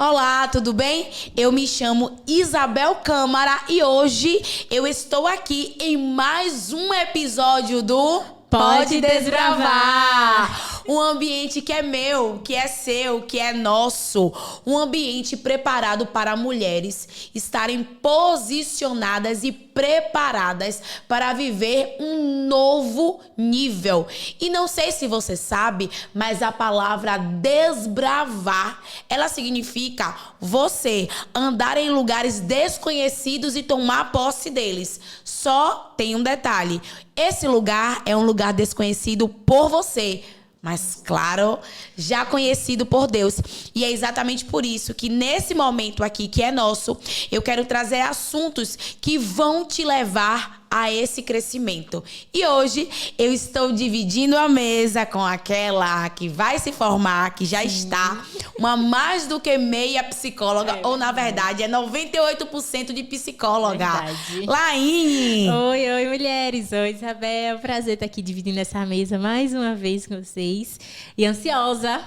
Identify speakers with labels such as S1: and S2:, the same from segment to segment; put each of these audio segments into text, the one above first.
S1: Olá, tudo bem? Eu me chamo Isabel Câmara e hoje eu estou aqui em mais um episódio do
S2: Pode Desbravar.
S1: Um ambiente que é meu, que é seu, que é nosso. Um ambiente preparado para mulheres estarem posicionadas e preparadas para viver um novo nível. E não sei se você sabe, mas a palavra desbravar, ela significa você andar em lugares desconhecidos e tomar posse deles. Só tem um detalhe. Esse lugar é um lugar desconhecido por você, mas, claro, já conhecido por Deus. E é exatamente por isso que nesse momento aqui, que é nosso, eu quero trazer assuntos que vão te levar a esse crescimento. E hoje eu estou dividindo a mesa com aquela que vai se formar, que já está uma mais do que meia psicóloga, ou na verdade é 98% de psicóloga.
S2: Verdade.
S1: Laine!
S2: Oi, mulheres. Oi, Isabel. Prazer estar aqui dividindo essa mesa mais uma vez com vocês. E ansiosa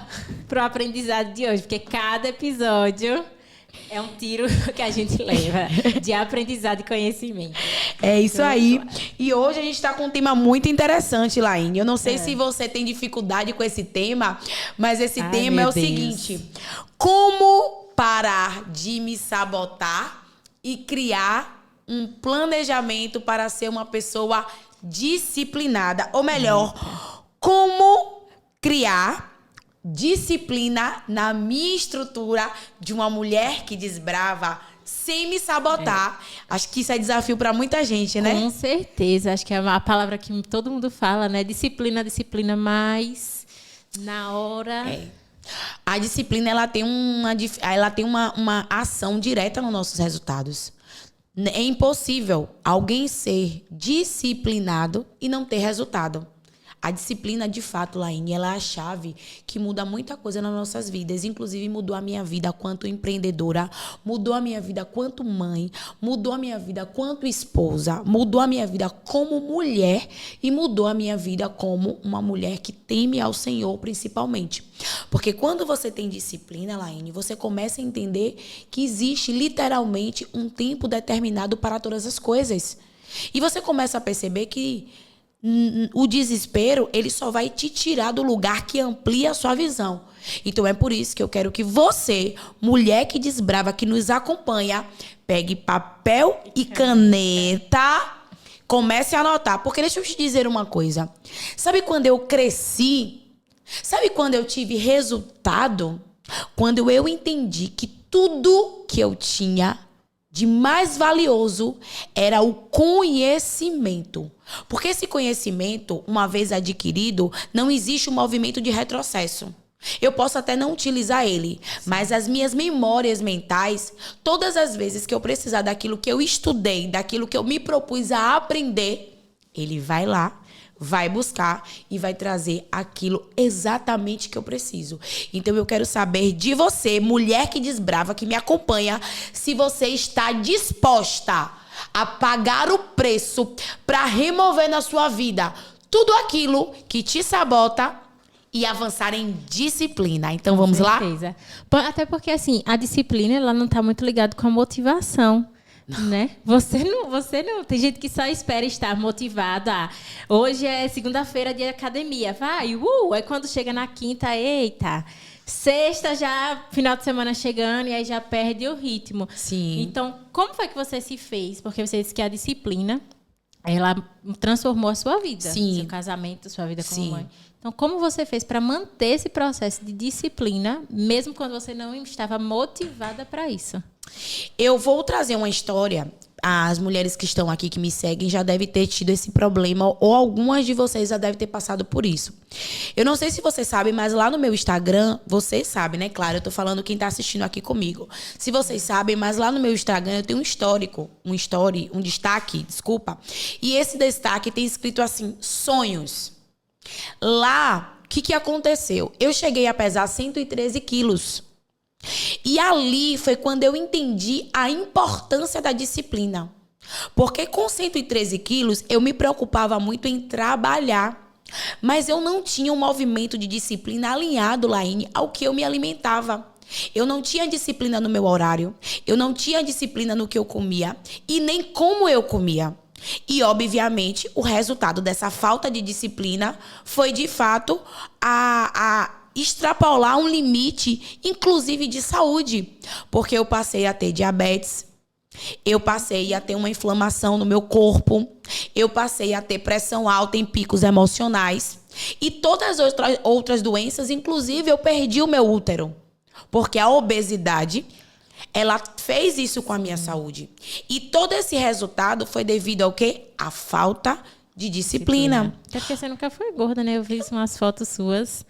S2: pro aprendizado de hoje, porque cada episódio é um tiro que a gente leva de aprendizado e conhecimento.
S1: É isso aí. E hoje a gente está com um tema muito interessante, Laine. Eu não sei se você tem dificuldade com esse tema, mas esse tema é o seguinte: como parar de me sabotar e criar um planejamento para ser uma pessoa disciplinada. Ou melhor, como criar disciplina na minha estrutura de uma mulher que desbrava sem me sabotar. Acho que isso é desafio para muita gente, né?
S2: Com certeza. Acho que é a palavra que todo mundo fala, né? Disciplina, mas na hora...
S1: A disciplina, ela tem uma ação direta nos nossos resultados. É impossível alguém ser disciplinado e não ter resultado. A disciplina, de fato, Laine, ela é a chave que muda muita coisa nas nossas vidas. Inclusive, mudou a minha vida quanto empreendedora, mudou a minha vida quanto mãe, mudou a minha vida quanto esposa, mudou a minha vida como mulher e mudou a minha vida como uma mulher que teme ao Senhor, principalmente. Porque quando você tem disciplina, Laine, você começa a entender que existe literalmente um tempo determinado para todas as coisas. E você começa a perceber que o desespero, ele só vai te tirar do lugar que amplia a sua visão. Então é por isso que eu quero que você, mulher que desbrava, que nos acompanha, pegue papel e caneta, comece a anotar. Porque deixa eu te dizer uma coisa. Sabe quando eu cresci? Sabe quando eu tive resultado? Quando eu entendi que tudo que eu tinha de mais valioso era o conhecimento. Porque esse conhecimento, uma vez adquirido, não existe um movimento de retrocesso. Eu posso até não utilizar ele, mas as minhas memórias mentais, todas as vezes que eu precisar daquilo que eu estudei, daquilo que eu me propus a aprender, ele vai lá, vai buscar e vai trazer aquilo exatamente que eu preciso. Então eu quero saber de você, mulher que desbrava, que me acompanha, se você está disposta a pagar o preço para remover na sua vida tudo aquilo que te sabota e avançar em disciplina. Então vamos lá?
S2: Com certeza. Até porque assim, a disciplina ela não está muito ligada com a motivação. Né? Você não. Tem gente que só espera estar motivada. Hoje é segunda-feira de academia. Vai, aí quando chega na quinta, eita. Sexta já, final de semana chegando, e aí já perde o ritmo.
S1: Sim.
S2: Então, como foi que você se fez? Porque você disse que a disciplina, ela transformou a sua vida.
S1: Sim.
S2: Seu casamento, sua vida como
S1: Sim.
S2: mãe. Então, como você fez para manter esse processo de disciplina, mesmo quando você não estava motivada para isso?
S1: Eu vou trazer uma história. As mulheres que estão aqui, que me seguem, já devem ter tido esse problema, ou algumas de vocês já devem ter passado por isso. Eu não sei se vocês sabem, mas lá no meu Instagram, vocês sabem, né? Claro, eu tô falando quem tá assistindo aqui comigo. Se vocês sabem, mas lá no meu Instagram eu tenho um destaque, desculpa. E esse destaque tem escrito assim, sonhos. Lá, o que aconteceu? Eu cheguei a pesar 113 quilos. E ali foi quando eu entendi a importância da disciplina. Porque com 113 quilos, eu me preocupava muito em trabalhar. Mas eu não tinha um movimento de disciplina alinhado, Laine, ao que eu me alimentava. Eu não tinha disciplina no meu horário. Eu não tinha disciplina no que eu comia e nem como eu comia. E, obviamente, o resultado dessa falta de disciplina foi, de fato, a extrapolar um limite, inclusive de saúde. Porque eu passei a ter diabetes, eu passei a ter uma inflamação no meu corpo, eu passei a ter pressão alta em picos emocionais e todas as outras doenças, inclusive eu perdi o meu útero. Porque a obesidade, ela fez isso com a minha saúde. E todo esse resultado foi devido ao quê? À falta de disciplina.
S2: Até porque você nunca foi gorda, né? Eu vi umas fotos suas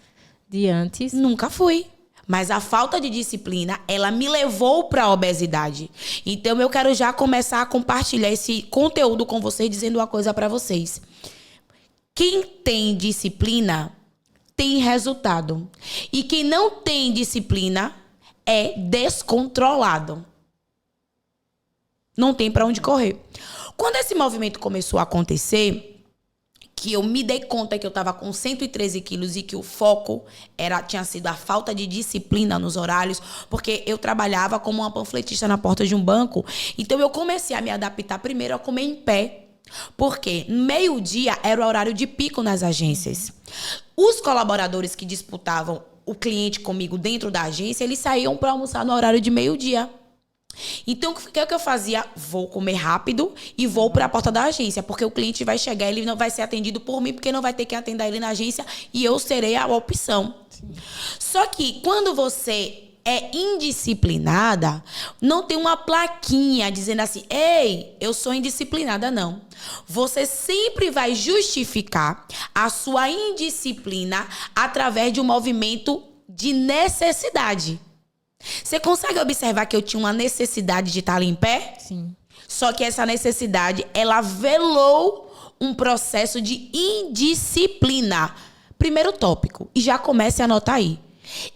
S2: de antes.
S1: Nunca fui. Mas a falta de disciplina, ela me levou para a obesidade. Então, eu quero já começar a compartilhar esse conteúdo com vocês, dizendo uma coisa para vocês. Quem tem disciplina, tem resultado. E quem não tem disciplina, é descontrolado. Não tem para onde correr. Quando esse movimento começou a acontecer, que eu me dei conta que eu estava com 113 quilos e que o foco tinha sido a falta de disciplina nos horários, porque eu trabalhava como uma panfletista na porta de um banco. Então, eu comecei a me adaptar primeiro a comer em pé, porque meio-dia era o horário de pico nas agências. Os colaboradores que disputavam o cliente comigo dentro da agência, eles saíam para almoçar no horário de meio-dia. Então, o que eu fazia? Vou comer rápido e vou para a porta da agência, porque o cliente vai chegar, ele não vai ser atendido por mim, porque não vai ter quem atender ele na agência e eu serei a opção. Sim. Só que quando você é indisciplinada, não tem uma plaquinha dizendo assim, ei, eu sou indisciplinada, não. Você sempre vai justificar a sua indisciplina através de um movimento de necessidade. Você consegue observar que eu tinha uma necessidade de estar ali em pé?
S2: Sim.
S1: Só que essa necessidade, ela velou um processo de indisciplina. Primeiro tópico, e já comece a anotar aí.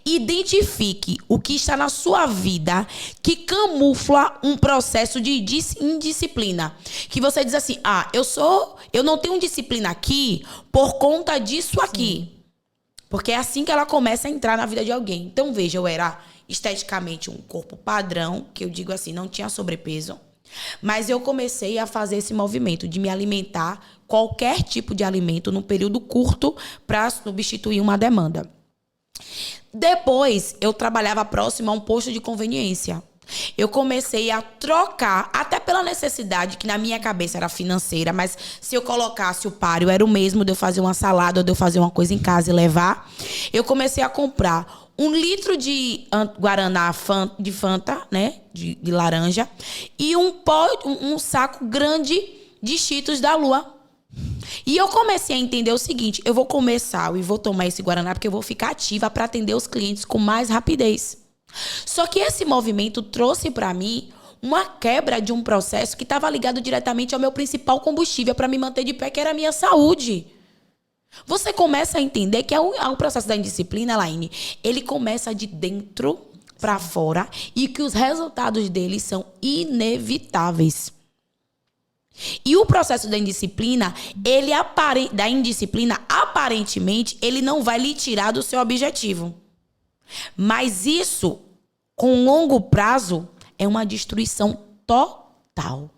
S1: Identifique o que está na sua vida que camufla um processo de indisciplina. Que você diz assim, eu não tenho disciplina aqui por conta disso aqui. Sim. Porque é assim que ela começa a entrar na vida de alguém. Então, veja, eu era esteticamente um corpo padrão, que eu digo assim, não tinha sobrepeso. Mas eu comecei a fazer esse movimento de me alimentar qualquer tipo de alimento num período curto para substituir uma demanda. Depois, eu trabalhava próximo a um posto de conveniência. Eu comecei a trocar, até pela necessidade, que na minha cabeça era financeira, mas se eu colocasse o páreo, era o mesmo de eu fazer uma salada ou de eu fazer uma coisa em casa e levar. Eu comecei a comprar 1 litro de Guaraná de Fanta, né, de laranja, e um saco grande de Cheetos da Lua. E eu comecei a entender o seguinte, eu vou começar e vou tomar esse Guaraná porque eu vou ficar ativa para atender os clientes com mais rapidez. Só que esse movimento trouxe para mim uma quebra de um processo que estava ligado diretamente ao meu principal combustível para me manter de pé, que era a minha saúde. Você começa a entender que é um processo da indisciplina, Laine, ele começa de dentro para fora e que os resultados dele são inevitáveis. E o processo da indisciplina, aparentemente, ele não vai lhe tirar do seu objetivo. Mas isso, com longo prazo, é uma destruição total.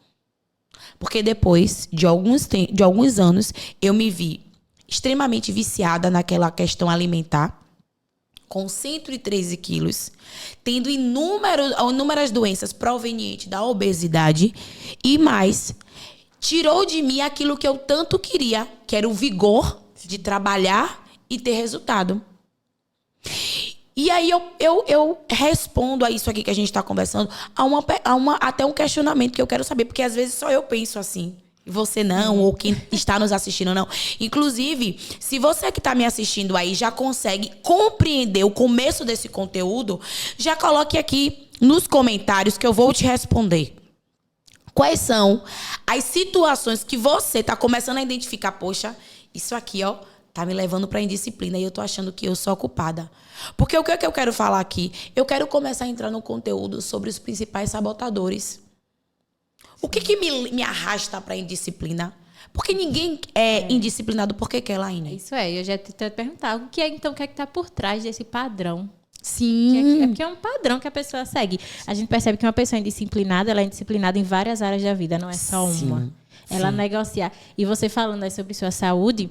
S1: Porque depois de alguns anos, eu me vi extremamente viciada naquela questão alimentar, com 113 quilos, tendo inúmeras doenças provenientes da obesidade e mais, tirou de mim aquilo que eu tanto queria, que era o vigor de trabalhar e ter resultado. E aí eu respondo a isso aqui que a gente está conversando, até um questionamento que eu quero saber, porque às vezes só eu penso assim. E você não, ou quem está nos assistindo não. Inclusive, se você que está me assistindo aí já consegue compreender o começo desse conteúdo, já coloque aqui nos comentários que eu vou te responder. Quais são as situações que você está começando a identificar? Poxa, isso aqui, ó, tá me levando para indisciplina e eu tô achando que eu sou a culpada. Porque o que é que eu quero falar aqui? Eu quero começar a entrar no conteúdo sobre os principais sabotadores. O que me arrasta para indisciplina? Porque ninguém é indisciplinado porque quer, Laine.
S2: Isso é, eu já te perguntar, o que é então, o que é que tá por trás desse padrão?
S1: Sim.
S2: Que é um padrão que a pessoa segue. A gente percebe que uma pessoa indisciplinada, ela é indisciplinada em várias áreas da vida, não é só uma. Ela negocia. E você falando aí sobre sua saúde,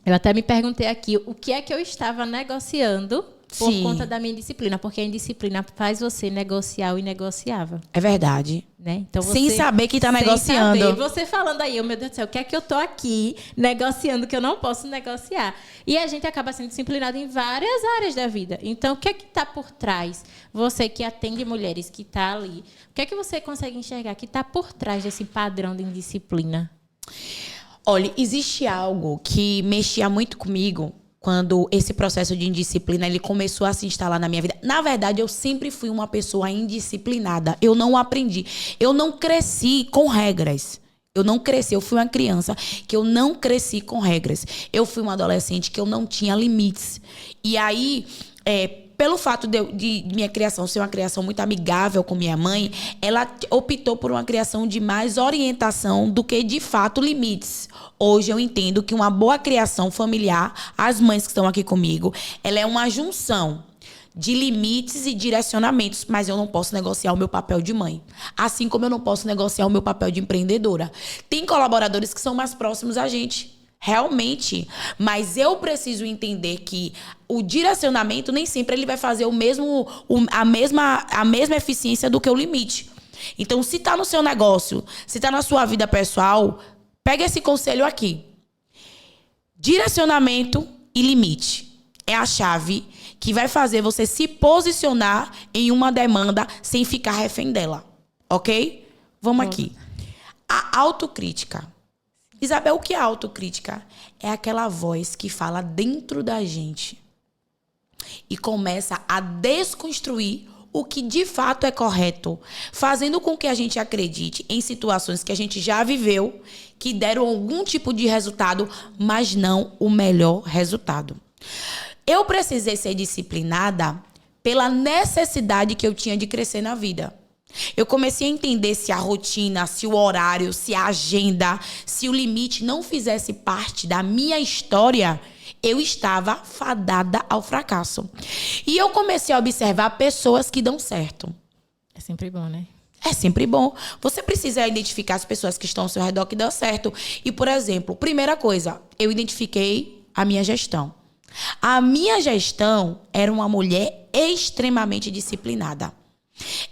S2: eu até me perguntei aqui o que é que eu estava negociando por conta da minha indisciplina. Porque a indisciplina faz você negociar o inegociável.
S1: É verdade.
S2: Né? Então
S1: sem saber que está negociando.
S2: Saber. Você falando aí, meu Deus do céu, o que é que eu tô aqui negociando que eu não posso negociar? E a gente acaba sendo disciplinado em várias áreas da vida. Então, o que é que está por trás? Você que atende mulheres, que está ali, o que é que você consegue enxergar que está por trás desse padrão de indisciplina?
S1: Olha, existe algo que mexia muito comigo quando esse processo de indisciplina ele começou a se instalar na minha vida. Na verdade, eu sempre fui uma pessoa indisciplinada. Eu não aprendi. Eu não cresci com regras. Eu não cresci. Eu fui uma criança que eu não cresci com regras. Eu fui uma adolescente que eu não tinha limites. E aí, pelo fato de minha criação ser uma criação muito amigável com minha mãe, ela optou por uma criação de mais orientação do que, de fato, limites. Hoje eu entendo que uma boa criação familiar, as mães que estão aqui comigo, ela é uma junção de limites e direcionamentos, mas eu não posso negociar o meu papel de mãe. Assim como eu não posso negociar o meu papel de empreendedora. Tem colaboradores que são mais próximos a gente. Realmente, mas eu preciso entender que o direcionamento nem sempre ele vai fazer a mesma eficiência do que o limite. Então, se está no seu negócio, se está na sua vida pessoal, pega esse conselho aqui. Direcionamento e limite é a chave que vai fazer você se posicionar em uma demanda sem ficar refém dela, ok? Vamos aqui. A autocrítica. Isabel, o que é autocrítica? É aquela voz que fala dentro da gente e começa a desconstruir o que de fato é correto, fazendo com que a gente acredite em situações que a gente já viveu, que deram algum tipo de resultado, mas não o melhor resultado. Eu precisei ser disciplinada pela necessidade que eu tinha de crescer na vida. Eu comecei a entender se a rotina, se o horário, se a agenda, se o limite não fizesse parte da minha história, eu estava fadada ao fracasso. E eu comecei a observar pessoas que dão certo.
S2: É sempre bom, né?
S1: É sempre bom. Você precisa identificar as pessoas que estão ao seu redor que dão certo. E, por exemplo, primeira coisa, eu identifiquei a minha gestão. A minha gestão era uma mulher extremamente disciplinada.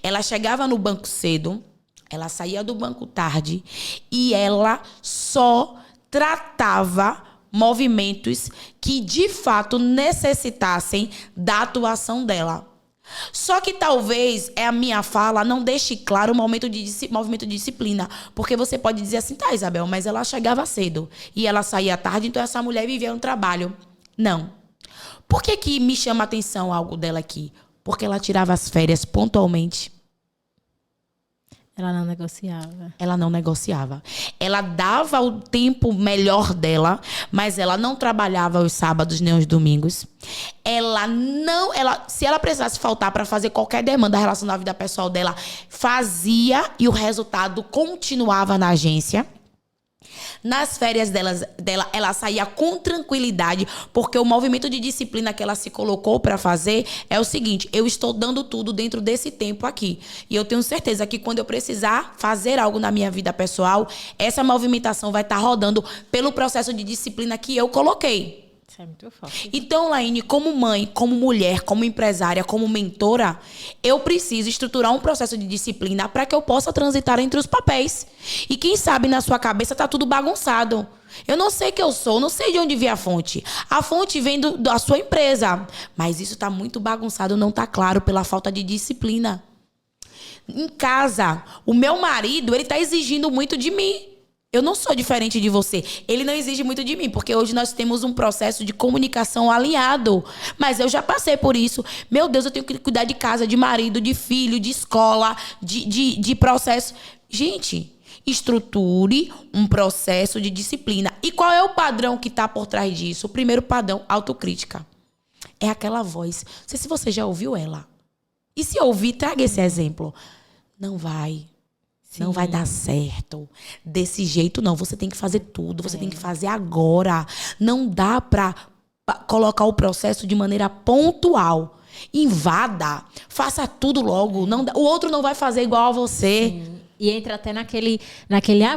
S1: Ela chegava no banco cedo, ela saía do banco tarde e ela só tratava movimentos que de fato necessitassem da atuação dela. Só que talvez a minha fala não deixe claro o movimento de disciplina. Porque você pode dizer assim, tá, Isabel, mas ela chegava cedo e ela saía tarde, então essa mulher vivia no trabalho. Não. Por que me chama a atenção algo dela aqui? Porque ela tirava as férias pontualmente.
S2: Ela não negociava.
S1: Ela não negociava. Ela dava o tempo melhor dela, mas ela não trabalhava os sábados nem os domingos. Se ela precisasse faltar para fazer qualquer demanda relacionada à vida pessoal dela, fazia e o resultado continuava na agência. Nas férias dela, ela saía com tranquilidade, porque o movimento de disciplina que ela se colocou para fazer é o seguinte: eu estou dando tudo dentro desse tempo aqui. E eu tenho certeza que quando eu precisar fazer algo na minha vida pessoal, essa movimentação vai estar rodando pelo processo de disciplina que eu coloquei.
S2: Isso é muito forte.
S1: Então, Laine, como mãe, como mulher, como empresária, como mentora, eu preciso estruturar um processo de disciplina para que eu possa transitar entre os papéis. E quem sabe na sua cabeça tá tudo bagunçado. Eu não sei quem eu sou, não sei de onde vem a fonte. A fonte vem da sua empresa. Mas isso tá muito bagunçado, não tá claro pela falta de disciplina. Em casa, o meu marido, ele tá exigindo muito de mim. Eu não sou diferente de você. Ele não exige muito de mim, porque hoje nós temos um processo de comunicação alinhado. Mas eu já passei por isso. Meu Deus, eu tenho que cuidar de casa, de marido, de filho, de escola, de processo. Gente, estruture um processo de disciplina. E qual é o padrão que está por trás disso? O primeiro padrão, autocrítica. É aquela voz. Não sei se você já ouviu ela. E se ouvir, traga esse exemplo. Não vai. Sim. Não vai dar certo. Desse jeito, não. Você tem que fazer tudo. Você tem que fazer agora. Não dá para colocar o processo de maneira pontual. Invada. Faça tudo logo. Não, o outro não vai fazer igual a você.
S2: Sim. E entra até naquele,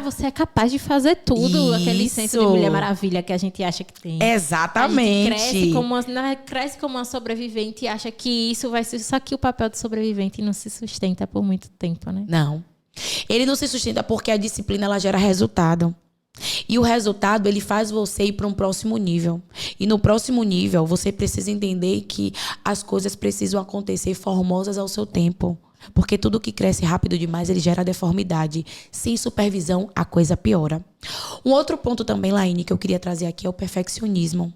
S2: você é capaz de fazer tudo. Aquele senso de Mulher Maravilha que a gente acha que tem.
S1: Exatamente.
S2: A gente cresce como uma sobrevivente e acha que isso vai ser... Só que o papel de sobrevivente não se sustenta por muito tempo, né?
S1: Não. Ele não se sustenta porque a disciplina, ela gera resultado. E o resultado, ele faz você ir para um próximo nível. E no próximo nível, você precisa entender que as coisas precisam acontecer formosas ao seu tempo. Porque tudo que cresce rápido demais, ele gera deformidade. Sem supervisão, a coisa piora. Um outro ponto também, Laine, que eu queria trazer aqui é o perfeccionismo.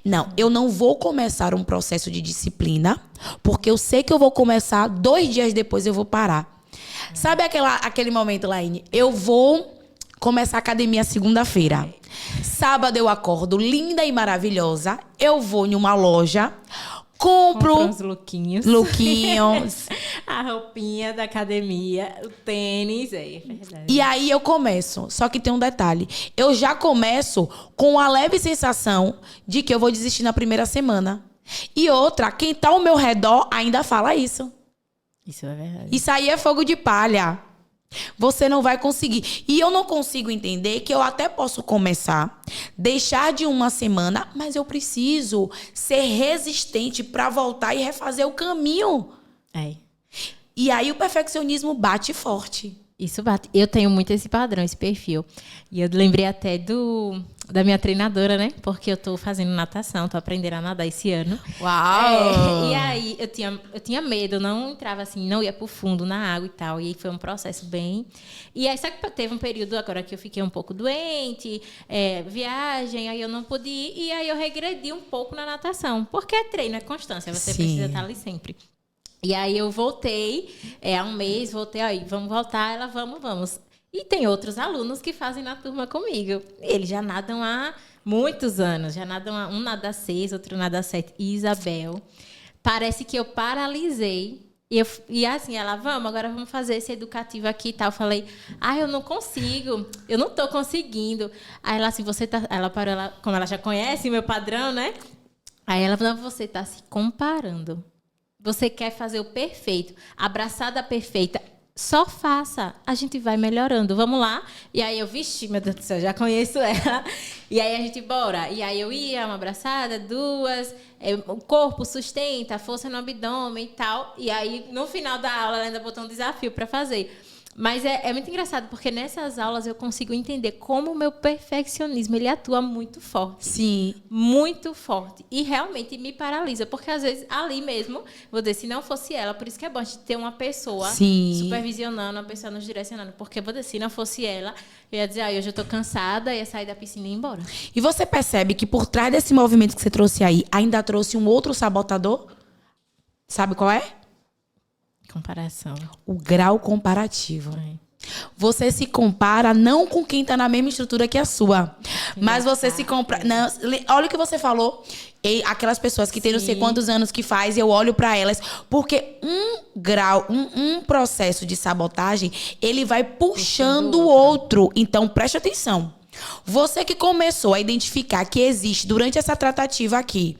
S1: Não, eu não vou começar um processo de disciplina, porque eu sei que eu vou começar, 2 dias depois eu vou parar. Sabe aquele momento, Laine? Eu vou começar a academia segunda-feira. Sábado eu acordo linda e maravilhosa. Eu vou em uma loja... Compro
S2: uns lookinhos. A roupinha da academia, o tênis, é verdade.
S1: E aí eu começo. Só que tem um detalhe. Eu já começo com a leve sensação de que eu vou desistir na primeira semana. E outra, quem tá ao meu redor ainda fala isso.
S2: Isso é verdade.
S1: Isso aí é fogo de palha. Você não vai conseguir. E eu não consigo entender que eu até posso começar, deixar de uma semana, mas eu preciso ser resistente para voltar e refazer o caminho. E aí o perfeccionismo bate forte.
S2: Isso bate. Eu tenho muito esse padrão, esse perfil. E eu lembrei até da minha treinadora, né? Porque eu tô fazendo natação, tô aprendendo a nadar esse ano.
S1: Uau!
S2: E aí eu tinha medo, não entrava assim, não ia pro fundo na água e tal. E aí foi um processo bem... E aí só que teve um período agora que eu fiquei um pouco doente, viagem, aí eu não pude ir. E aí eu regredi um pouco na natação. Porque é treino, é constância, você precisa estar ali sempre. E aí eu voltei, há um mês, voltei, aí, vamos voltar, ela, vamos. E tem outros alunos que fazem na turma comigo. Eles já nadam há muitos anos, um nada 6, outro nada 7. E Isabel, parece que eu paralisei. E assim, ela, agora vamos fazer esse educativo aqui e tal. Eu falei, eu não consigo, eu não tô conseguindo. Aí ela assim, ela parou, como ela já conhece meu padrão, né? Aí ela falou, você tá se comparando. Você quer fazer o perfeito, abraçada perfeita, só faça, a gente vai melhorando, vamos lá. E aí eu, meu Deus do céu, já conheço ela. E aí a gente, bora. E aí eu ia, uma abraçada, 2, o corpo sustenta, força no abdômen e tal. E aí no final da aula ela ainda botou um desafio para fazer. Mas é muito engraçado, porque nessas aulas eu consigo entender como o meu perfeccionismo, ele atua muito forte.
S1: Sim.
S2: Muito forte. E realmente me paralisa, porque às vezes ali mesmo, vou dizer, se não fosse ela, por isso que é bom a gente ter uma pessoa supervisionando, uma pessoa nos direcionando, porque vou dizer, se não fosse ela, eu ia dizer, hoje eu tô cansada, ia sair da piscina e ir embora.
S1: E você percebe que por trás desse movimento que você trouxe aí, ainda trouxe um outro sabotador? Sabe qual é?
S2: Comparação.
S1: O grau comparativo. Você se compara não com quem está na mesma estrutura que a sua, mas você se compara... Não, olha o que você falou. Aquelas pessoas que têm não sei quantos anos que faz, eu olho para elas, porque um processo de sabotagem, ele vai puxando o outro. Então, preste atenção. Você que começou a identificar que existe, durante essa tratativa aqui,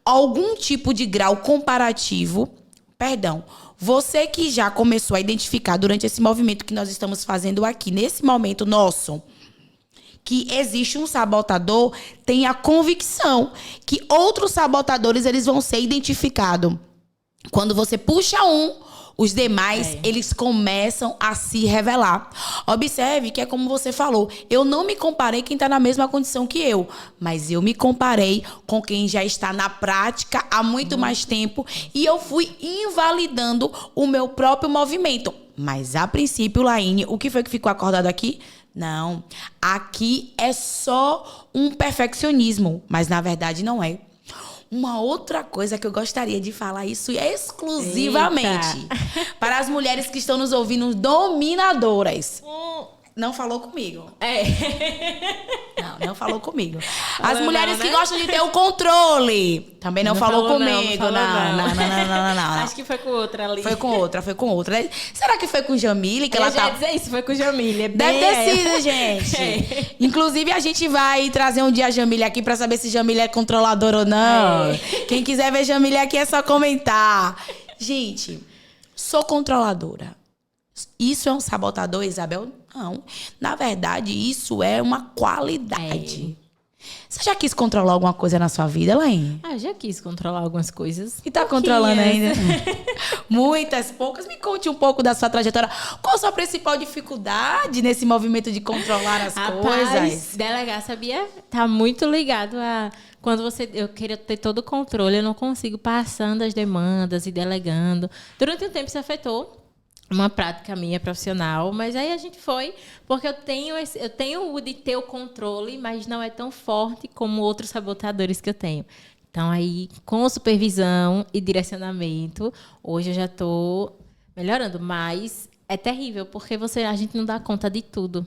S1: algum tipo de grau comparativo, você que já começou a identificar durante esse movimento que nós estamos fazendo aqui, nesse momento nosso, que existe um sabotador, tenha convicção que outros sabotadores, eles vão ser identificados. Quando você puxa os demais, eles começam a se revelar. Observe que é como você falou. Eu não me comparei quem está na mesma condição que eu, mas eu me comparei com quem já está na prática há muito mais tempo e eu fui invalidando o meu próprio movimento. Mas, a princípio, Laine, o que foi que ficou acordado aqui? Não. Aqui é só um perfeccionismo, mas, na verdade, não é. Uma outra coisa que eu gostaria de falar isso exclusivamente para as mulheres que estão nos ouvindo, dominadoras. não falou comigo.
S2: É.
S1: Não falou comigo. As
S2: Falou
S1: mulheres
S2: não,
S1: que
S2: né?
S1: gostam de ter o controle também não falou
S2: falou
S1: comigo. Não.
S2: Acho que foi com outra ali.
S1: Foi com outra. Será que foi com Jamile? Que
S2: Eu
S1: ela
S2: já ia
S1: tá...
S2: dizer isso, foi com Jamile. É
S1: Deve
S2: bem
S1: ter
S2: ela.
S1: sido, gente.
S2: É.
S1: Inclusive, a gente vai trazer um dia a Jamile aqui pra saber se Jamile é controladora ou não.
S2: É.
S1: Quem quiser ver Jamile aqui é só comentar. Gente, sou controladora. Isso é um sabotador, Isabel? Não. Na verdade, isso é uma qualidade. Você já quis controlar alguma coisa na sua vida, Laine?
S2: Ah, já quis controlar algumas coisas.
S1: E tá controlando ainda? Muitas, poucas. Me conte um pouco da sua trajetória. Qual a sua principal dificuldade nesse movimento de controlar as coisas?
S2: Delegar, sabia? Tá muito ligado a... Quando eu queria ter todo o controle, eu não consigo passando as demandas e delegando. Durante um tempo isso afetou uma prática minha profissional, mas aí a gente foi, porque eu tenho o de ter o controle, mas não é tão forte como outros sabotadores que eu tenho. Então aí, com supervisão e direcionamento, hoje eu já estou melhorando, mas é terrível, porque a gente não dá conta de tudo.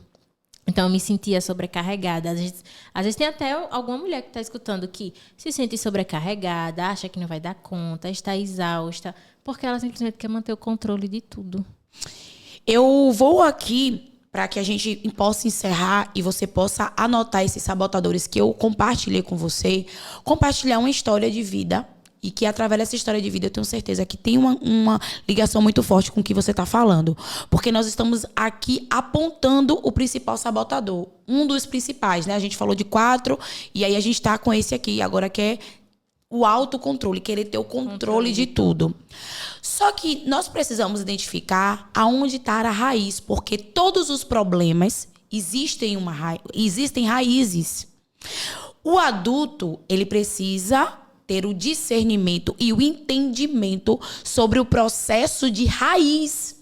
S2: Então, eu me sentia sobrecarregada. Às vezes tem até alguma mulher que está escutando que se sente sobrecarregada, acha que não vai dar conta, está exausta, porque ela simplesmente quer manter o controle de tudo.
S1: Eu vou aqui para que a gente possa encerrar e você possa anotar esses sabotadores que eu compartilhei com você, compartilhar uma história de vida. E que, através dessa história de vida, eu tenho certeza que tem uma ligação muito forte com o que você está falando. Porque nós estamos aqui apontando o principal sabotador. Um dos principais, né? A gente falou de 4, e aí a gente está com esse aqui, agora que é o autocontrole, querer ter o controle de tudo. Só que nós precisamos identificar aonde está a raiz, porque todos os problemas existem raízes. O adulto, ele precisa ter o discernimento e o entendimento sobre o processo de raiz.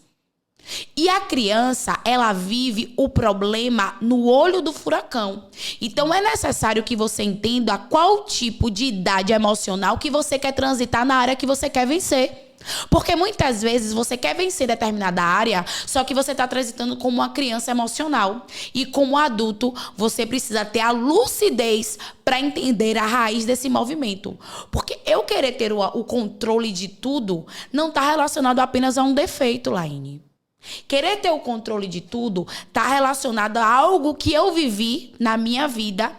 S1: E a criança, ela vive o problema no olho do furacão. Então, é necessário que você entenda qual tipo de idade emocional que você quer transitar na área que você quer vencer. Porque muitas vezes você quer vencer determinada área, só que você está transitando como uma criança emocional. E como adulto, você precisa ter a lucidez para entender a raiz desse movimento. Porque eu querer ter o controle de tudo não está relacionado apenas a um defeito, Laine. Querer ter o controle de tudo está relacionado a algo que eu vivi na minha vida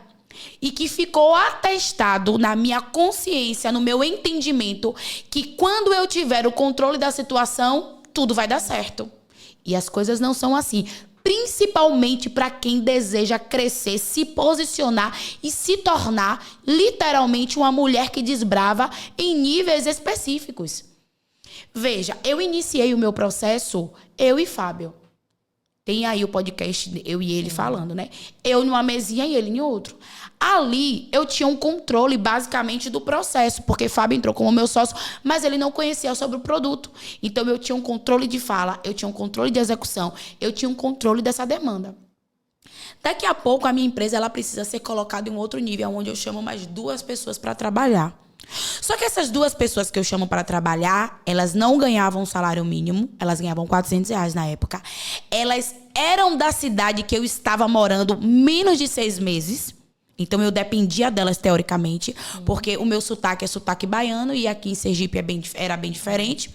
S1: e que ficou atestado na minha consciência, no meu entendimento, que quando eu tiver o controle da situação, tudo vai dar certo. E as coisas não são assim. Principalmente para quem deseja crescer, se posicionar e se tornar literalmente uma mulher que desbrava em níveis específicos. Veja, eu iniciei o meu processo, eu e Fábio. Tem aí o podcast, eu e ele falando, né? Eu numa mesinha e ele em outro. Ali, eu tinha um controle, basicamente, do processo. Porque Fábio entrou como meu sócio, mas ele não conhecia sobre o produto. Então, eu tinha um controle de fala, eu tinha um controle de execução, eu tinha um controle dessa demanda. Daqui a pouco, a minha empresa ela precisa ser colocada em um outro nível, onde eu chamo mais 2 pessoas para trabalhar. Só que essas 2 pessoas que eu chamo para trabalhar, elas não ganhavam um salário mínimo, elas ganhavam R$400 na época. Elas eram da cidade que eu estava morando menos de 6 meses. Então, eu dependia delas, teoricamente, porque o meu sotaque é sotaque baiano e aqui em Sergipe era bem diferente.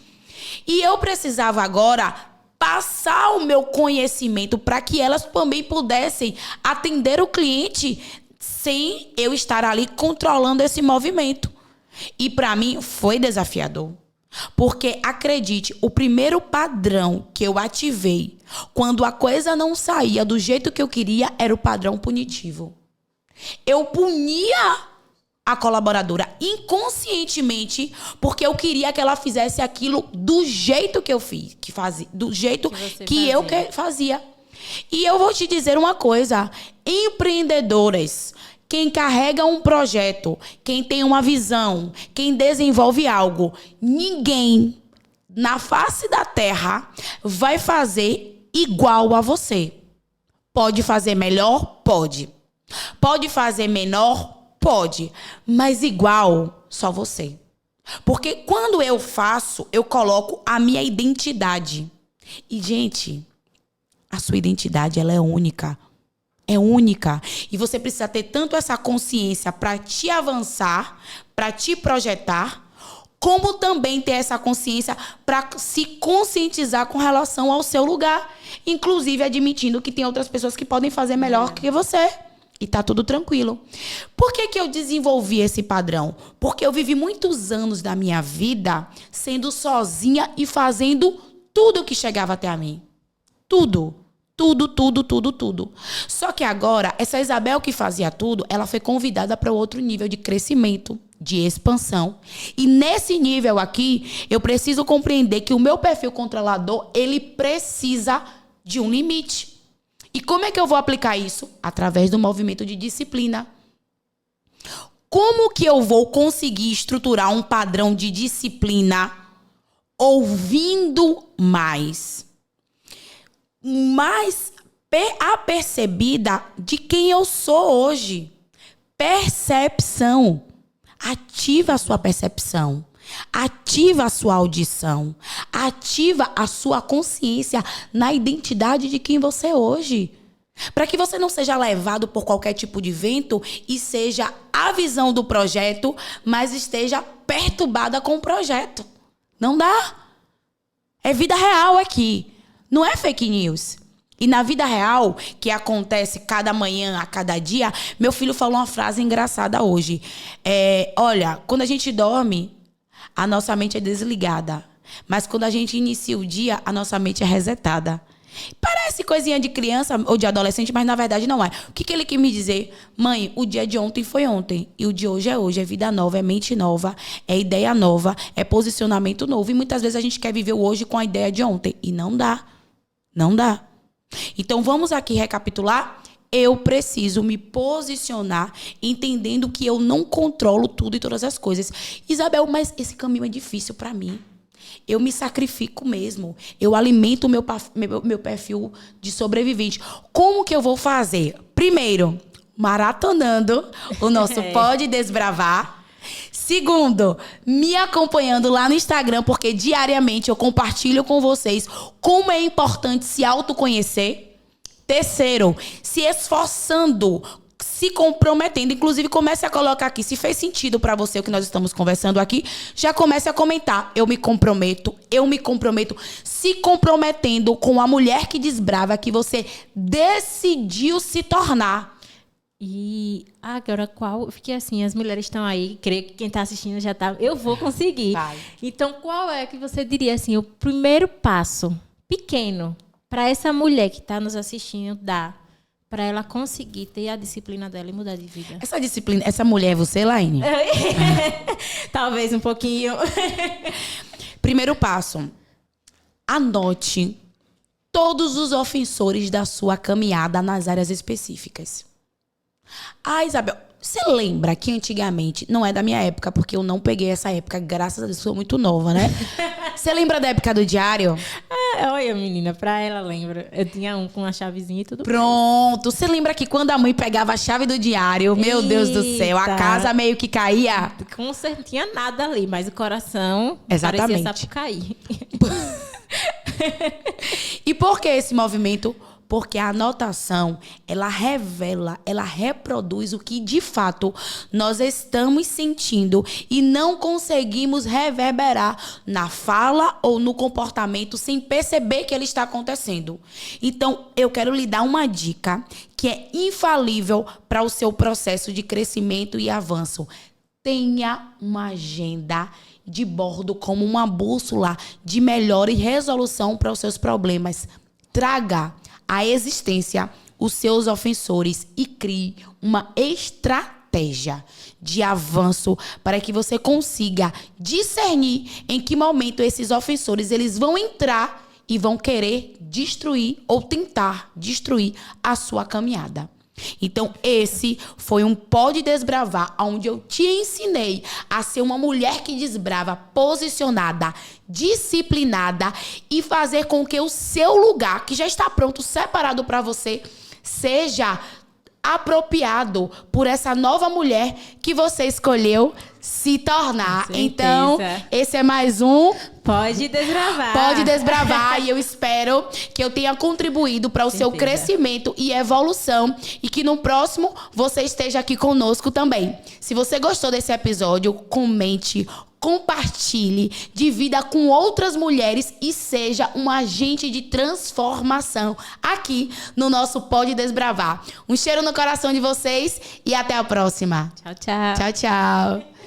S1: E eu precisava agora passar o meu conhecimento para que elas também pudessem atender o cliente sem eu estar ali controlando esse movimento. E para mim foi desafiador. Porque, acredite, o primeiro padrão que eu ativei quando a coisa não saía do jeito que eu queria era o padrão punitivo. Eu punia a colaboradora inconscientemente porque eu queria que ela fizesse aquilo do jeito que eu fiz, do jeito que eu fazia. E eu vou te dizer uma coisa, empreendedoras, quem carrega um projeto, quem tem uma visão, quem desenvolve algo, ninguém na face da terra vai fazer igual a você. Pode fazer melhor? Pode. Pode fazer menor? Pode. Mas igual, só você. Porque quando eu faço, eu coloco a minha identidade. E, gente, A sua identidade, ela é única. É única. E você precisa ter tanto essa consciência para te avançar, para te projetar, como também ter essa consciência para se conscientizar com relação ao seu lugar. Inclusive admitindo que tem outras pessoas que podem fazer melhor que você. E tá tudo tranquilo. Por que eu desenvolvi esse padrão? Porque eu vivi muitos anos da minha vida sendo sozinha e fazendo tudo que chegava até a mim. Tudo. Tudo. Só que agora, essa Isabel que fazia tudo, ela foi convidada para outro nível de crescimento, de expansão. E nesse nível aqui, eu preciso compreender que o meu perfil controlador, ele precisa de um limite. E como é que eu vou aplicar isso? Através do movimento de disciplina. Como que eu vou conseguir estruturar um padrão de disciplina ouvindo mais apercebida de quem eu sou hoje? Percepção. Ativa a sua percepção. Ativa a sua audição. Ativa a sua consciência na identidade de quem você é hoje. Para que você não seja levado por qualquer tipo de vento e seja a visão do projeto, mas esteja perturbada com o projeto. Não dá. É vida real aqui. Não é fake news. E na vida real, que acontece cada manhã, a cada dia, meu filho falou uma frase engraçada hoje. Olha, quando a gente dorme, a nossa mente é desligada. Mas quando a gente inicia o dia, a nossa mente é resetada. Parece coisinha de criança ou de adolescente, mas na verdade não é. O que ele quis me dizer? Mãe, o dia de ontem foi ontem. E o de hoje é hoje. É vida nova, é mente nova, é ideia nova, é posicionamento novo. E muitas vezes a gente quer viver o hoje com a ideia de ontem. E não dá. Não dá. Então vamos aqui recapitular. Eu preciso me posicionar entendendo que eu não controlo tudo e todas as coisas. Isabel, mas esse caminho é difícil para mim. Eu me sacrifico mesmo. Eu alimento o meu perfil de sobrevivente. Como que eu vou fazer? Primeiro, maratonando o nosso Pode Desbravar. Segundo, me acompanhando lá no Instagram, porque diariamente eu compartilho com vocês como é importante se autoconhecer. Terceiro, se esforçando, se comprometendo. Inclusive, comece a colocar aqui, se fez sentido para você o que nós estamos conversando aqui, já comece a comentar. Eu me comprometo, se comprometendo com a mulher que desbrava, que você decidiu se tornar.
S2: E agora Porque assim, as mulheres estão aí, creio que quem está assistindo já está. Eu vou conseguir.
S1: Vai.
S2: Então, qual é que você diria assim, o primeiro passo pequeno para essa mulher que está nos assistindo dar, para ela conseguir ter a disciplina dela e mudar de vida?
S1: Essa disciplina, essa mulher é você, Laine?
S2: Talvez um pouquinho.
S1: Primeiro passo, anote todos os ofensores da sua caminhada nas áreas específicas. Ah, Isabel, você lembra que antigamente, não é da minha época, porque eu não peguei essa época, graças a Deus, sou muito nova, né? Você lembra da época do diário?
S2: Olha, menina, pra ela lembra. Eu tinha um com a chavezinha e tudo.
S1: Pronto. Você lembra que quando a mãe pegava a chave do diário, meu Deus do céu, a casa meio que caía?
S2: Com certeza, tinha nada ali, mas o coração
S1: exatamente
S2: parecia sapucaí.
S1: E por que esse movimento? Porque a anotação, ela revela, ela reproduz o que de fato nós estamos sentindo e não conseguimos reverberar na fala ou no comportamento sem perceber que ele está acontecendo. Então, eu quero lhe dar uma dica que é infalível para o seu processo de crescimento e avanço. Tenha uma agenda de bordo como uma bússola de melhora e resolução para os seus problemas. Traga à existência os seus ofensores e crie uma estratégia de avanço para que você consiga discernir em que momento esses ofensores eles vão entrar e vão querer destruir ou tentar destruir a sua caminhada. Então, esse foi um Pode Desbravar, onde eu te ensinei a ser uma mulher que desbrava, posicionada, disciplinada e fazer com que o seu lugar, que já está pronto, separado para você, seja apropriado por essa nova mulher que você escolheu se tornar.
S2: Com certeza.
S1: Então, esse é mais um
S2: Pode desbravar.
S1: Pode Desbravar. E eu espero que eu tenha contribuído para o seu crescimento e evolução. E que no próximo você esteja aqui conosco também. Se você gostou desse episódio, comente, compartilhe, divida com outras mulheres e seja um agente de transformação aqui no nosso Pode Desbravar. Um cheiro no coração de vocês e até a próxima.
S2: Tchau, tchau.
S1: Tchau, tchau.